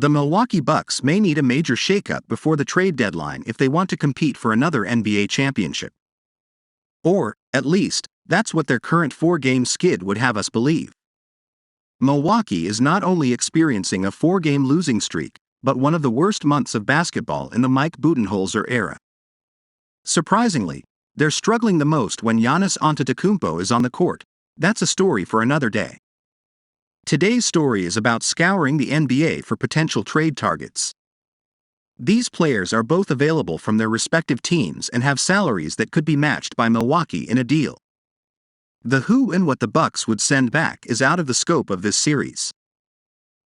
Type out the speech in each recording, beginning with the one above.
The Milwaukee Bucks may need a major shakeup before the trade deadline if they want to compete for another NBA championship. Or, at least, that's what their current 4-game skid would have us believe. Milwaukee is not only experiencing a 4-game losing streak, but one of the worst months of basketball in the Mike Budenholzer era. Surprisingly, they're struggling the most when Giannis Antetokounmpo is on the court. That's a story for another day. Today's story is about scouring the NBA for potential trade targets. These players are both available from their respective teams and have salaries that could be matched by Milwaukee in a deal. The who and what the Bucks would send back is out of the scope of this series.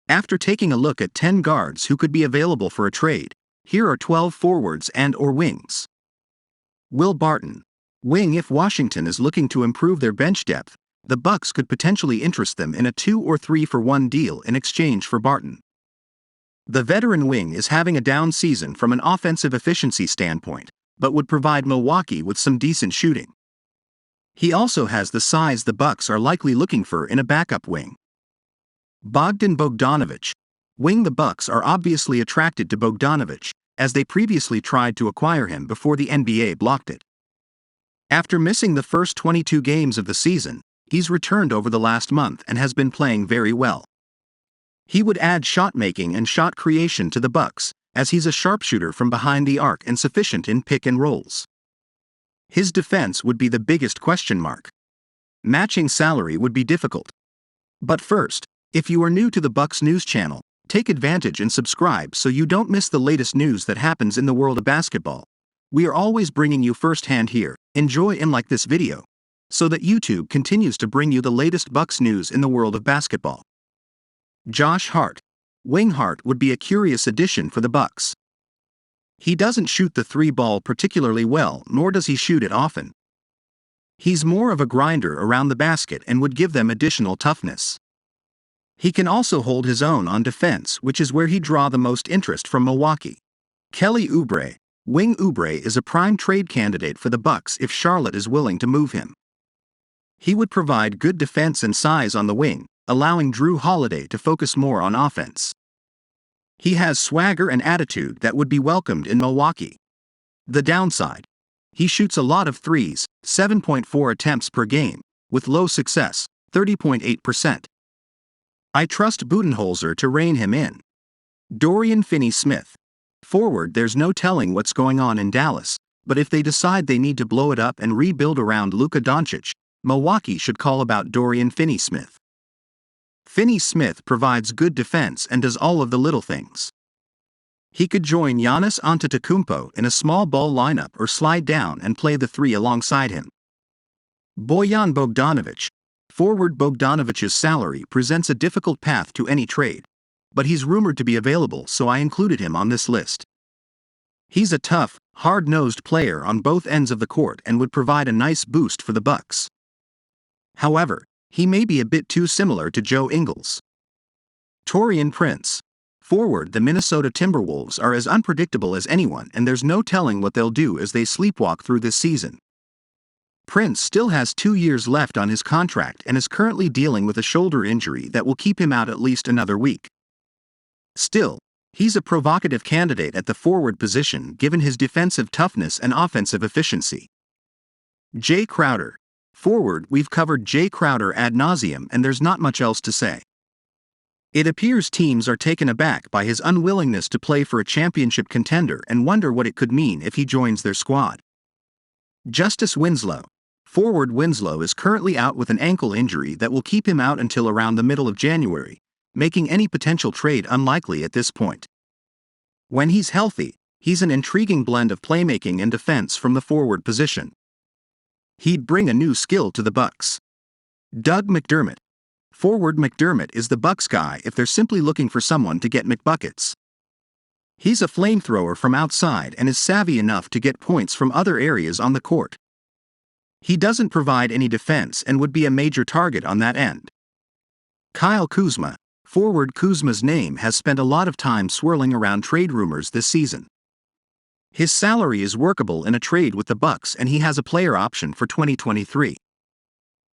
After taking a look at 10 guards who could be available for a trade, here are 12 forwards and/or wings. Will Barton, wing. If Washington is looking to improve their bench depth, the Bucks could potentially interest them in a 2 or 3-for-1 deal in exchange for Barton. The veteran wing is having a down season from an offensive efficiency standpoint, but would provide Milwaukee with some decent shooting. He also has the size the Bucks are likely looking for in a backup wing. Bogdanovic, wing. The Bucks are obviously attracted to Bogdanovic, as they previously tried to acquire him before the NBA blocked it. After missing the first 22 games of the season, he's returned over the last month and has been playing very well. He would add shot making and shot creation to the Bucks, as he's a sharpshooter from behind the arc and sufficient in pick and rolls. His defense would be the biggest question mark. Matching salary would be difficult. But first, if you are new to the Bucks news channel, take advantage and subscribe so you don't miss the latest news that happens in the world of basketball. We are always bringing you firsthand here. Enjoy and like this video, so that YouTube continues to bring you the latest Bucks news in the world of basketball. Josh Hart, wing. Hart would be a curious addition for the Bucks. He doesn't shoot the 3-ball particularly well, nor does he shoot it often. He's more of a grinder around the basket and would give them additional toughness. He can also hold his own on defense, which is where he'd draw the most interest from Milwaukee. Kelly Oubre, wing. Oubre is a prime trade candidate for the Bucks if Charlotte is willing to move him. He would provide good defense and size on the wing, allowing Drew Holiday to focus more on offense. He has swagger and attitude that would be welcomed in Milwaukee. The downside: he shoots a lot of threes, 7.4 attempts per game, with low success, 30.8%. I trust Budenholzer to rein him in. Dorian Finney-Smith, forward. There's no telling what's going on in Dallas, but if they decide they need to blow it up and rebuild around Luka Doncic, Milwaukee should call about Dorian Finney-Smith. Finney-Smith provides good defense and does all of the little things. He could join Giannis Antetokounmpo in a small ball lineup or slide down and play the 3 alongside him. Bojan Bogdanovic, forward. Bogdanovic's salary presents a difficult path to any trade, but he's rumored to be available, so I included him on this list. He's a tough, hard-nosed player on both ends of the court and would provide a nice boost for the Bucks. However, he may be a bit too similar to Joe Ingles. Taurian Prince, forward. The Minnesota Timberwolves are as unpredictable as anyone, and there's no telling what they'll do as they sleepwalk through this season. Prince still has 2 years left on his contract and is currently dealing with a shoulder injury that will keep him out at least another week. Still, he's a provocative candidate at the forward position given his defensive toughness and offensive efficiency. Jay Crowder, forward. We've covered Jay Crowder ad nauseum and there's not much else to say. It appears teams are taken aback by his unwillingness to play for a championship contender and wonder what it could mean if he joins their squad. Justice Winslow, forward. Winslow is currently out with an ankle injury that will keep him out until around the middle of January, making any potential trade unlikely at this point. When he's healthy, he's an intriguing blend of playmaking and defense from the forward position. He'd bring a new skill to the Bucks. Doug McDermott, forward. McDermott is the Bucks guy if they're simply looking for someone to get McBuckets. He's a flamethrower from outside and is savvy enough to get points from other areas on the court. He doesn't provide any defense and would be a major target on that end. Kyle Kuzma, forward. Kuzma's name has spent a lot of time swirling around trade rumors this season. His salary is workable in a trade with the Bucks and he has a player option for 2023.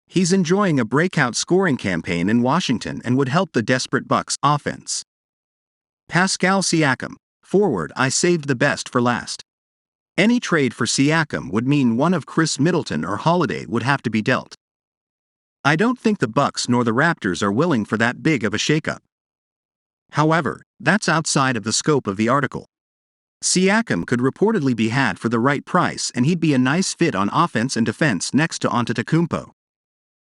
He's enjoying a breakout scoring campaign in Washington and would help the desperate Bucks offense. Pascal Siakam, forward. I saved the best for last. Any trade for Siakam would mean one of Chris Middleton or Holiday would have to be dealt. I don't think the Bucks nor the Raptors are willing for that big of a shakeup. However, that's outside of the scope of the article. Siakam could reportedly be had for the right price, and he'd be a nice fit on offense and defense next to Antetokounmpo.